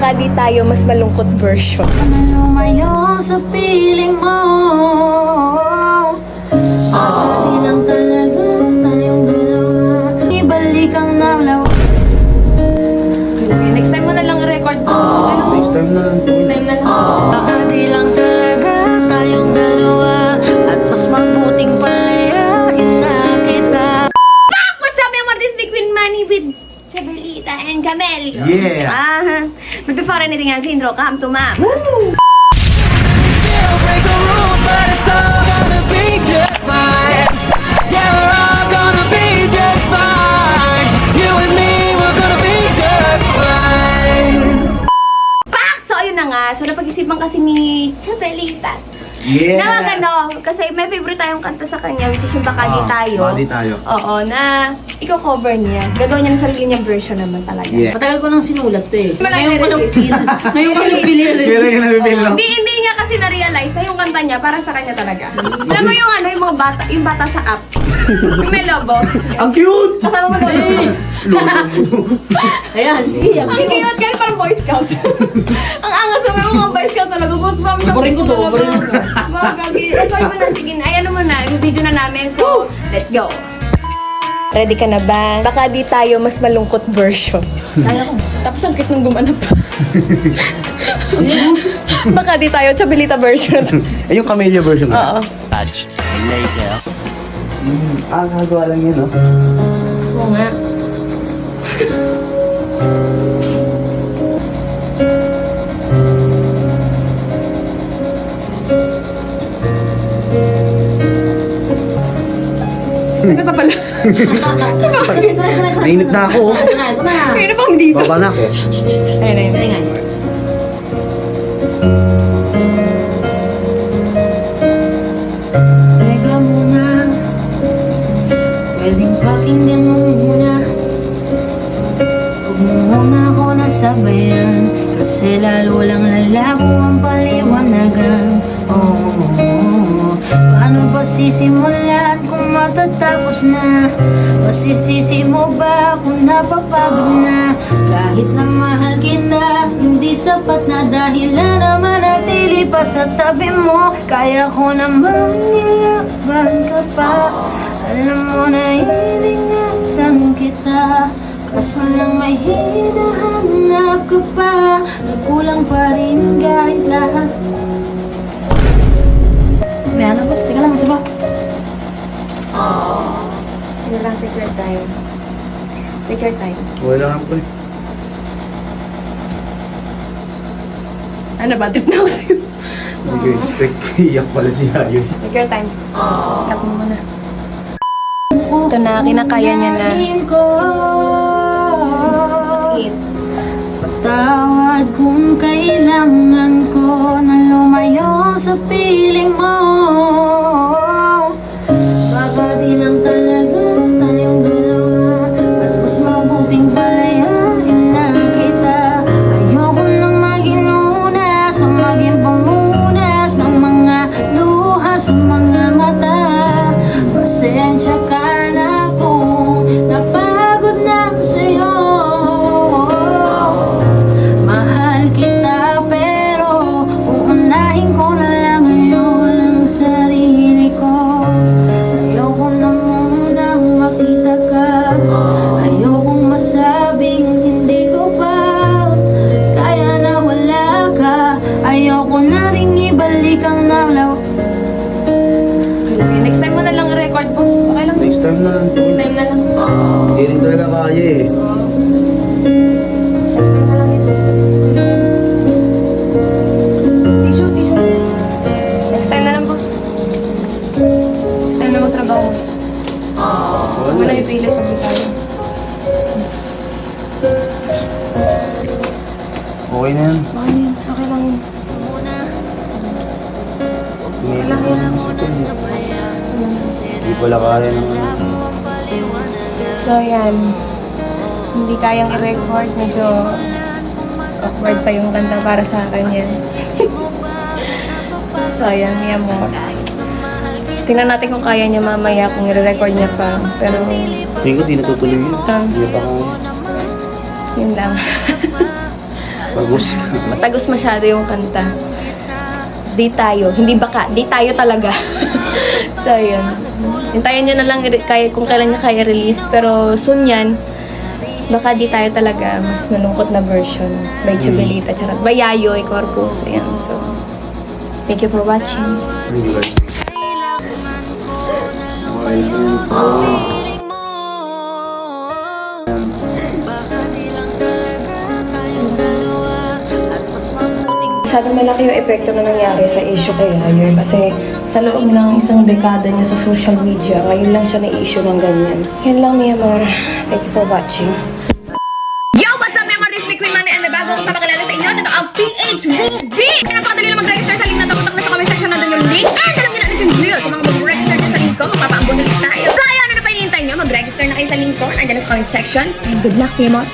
Baka di tayo mas malungkot version. Lumayo sa piling mo. Di lang talaga tayong dalawa. Ibalik ang nalaw. Next time mo na lang i-record ko. Next time na lang. Next time na lang. Baka di lang talaga tayong dalawa. At mas mabuting palayain na kita. What's up, everyone? This is Big Queen Manny with Chabelita and Camelio. Yeah. But before anything else, intro, come to ma'am. Break the rules, but it's all gonna be just fine. Yeah, we're all gonna be just fine. You and me, we're gonna be just fine. Pak! So, ayun na nga. So, napag-isipan kasi ni Chabelita. Yes. Na kasi may favorite tayong kanta sa kanya, which is yung Baka Di Tayo. Baka Di Tayo. Oo, na iko-cover niya. Gagawin niya ng sarili niyang version naman talaga. Yeah. Matagal ko nang sinulat eh. Malaki Ngayon ko nang release. feel. Ngayon ko nang feel Kailan yung nabibili lang? Hindi niya kasi na-realize na yung kanta niya para sa kanya talaga. Alam mo yung ano, yung mga bata, yung bata sa app. Yung may lobo. Ang cute! Kasama mo lobo. Ayan, siya. Ang cute, kaya parang Boy Scout. Ang angas naman mga Boy Scout talaga. Boss, promise ako. Boring ko to, boring ko. Mga gagi. Record mo na, sige na. Ayan mo na, i-video na namin. So, let's go. Ready ka na ba? Baka di tayo mas malungkot version. Kaya ko. Tapos ang cute nung gumanap pa. Baka di tayo Chabelita version. Eh, yung Camellia version ko. Oo. Kagawa lang yun, no? Oo nga. Ano pa pala? Nainip na ako. oh. Ito na, ito na. Mayroon pang dito. Baba na ako. Ayun, ayun, Ayun ayun. nga. Teka muna. Pwedeng pakinggan mo muna. Huwag mo muna ako nasabayan. Kasi lalo lang lalabo ang paliwanagan. Paano ba sisimulan kung matatapos na? Masisisi mo ba kung napapagod na? Kahit na mahal kita, hindi sapat na dahilan na manatili pa sa tabi mo. Kaya ko naman nilaban ka pa. Alam mo na iningatan kita. Kaso lang may hinahanap ka pa. Nagkulang pa rin kahit lahat. May ano boss? Teka lang, isa ba? Sige lang, take your time. Take your time. Wala lang ako eh. Ano ba? Trip na ako sa'yo. Hindi ko expect. Iyak pala si Hayo. Take your time. Cut mo muna. Ito na, kinakaya niya na. Sakit. Patawad kung kailangan ko na lumayo sa piling mo. Baka di lang talaga tayong dalawa. At mas mabuting palayain na kita. Ayoko nang maging lunas o maging pamunas ng mga luha sa mga mata. Pasensya ka na kung napagod na sa'yo. Mahal kita pero uunahin ko na lang ngayon ang sarili ko. Ayoko na munang makita ka. Ayokong masabing hindi ko pa kaya na wala ka. Ayoko na ring ibalik ang nalaw. Next time mo na lang i-record, boss. Okay lang. Next time na lang. Next time na lang. Hindi rin talaga kaya eh. Next time na lang ito. Tissue, tissue. Next time na lang, boss. Next time na magtrabaho. Huwag mo na ipilit pag di tayo. Okay na yan. Okay yun. Okay lang yun. Ngayon ko lang gusto niya. Hindi pala kaya ng ano. So, yan. Hindi kayang i-record. Medyo awkward pa yung kanta para sa akin yan. So, yan. Yan mo. Tingnan natin kung kaya niya mamaya kung i-record niya pa. Pero, Tingin ko di natutuloy yun. Ito. Hindi pa kaya. yun lang. Bagus. Matagos masyado yung kanta. Di tayo. Hindi baka. Di tayo talaga. So, yun. Hintayin nyo na lang kung kailan niya kaya release. Pero soon yan. Baka di tayo talaga. Mas malungkot na version. By Chubelita. Charot. By Yayoy Corpus. Ayan. So, thank you for watching. Masyadong malaki yung epekto na nangyari sa issue kay Yayoy kasi sa loob ng isang dekada niya sa social media, ngayon lang siya na-issue ng ganyan. Yan lang, mi amor. Thank you for watching. Yo! What's up, member? This is Queen Manny and may bago akong papakilala sa inyo. Ito ang PH Ruby! Napakadali na mag-register sa link na ito. Punta ko na sa comment section nandun yung link. And alam niyo na yung real. Sa mga mag-register dyan sa link ko, magpapaambon ulit tayo. So, ayan, ano na pa hinihintay nyo? Mag-register na kayo sa link ko. Andyan na sa comment section. And good luck, mi amor.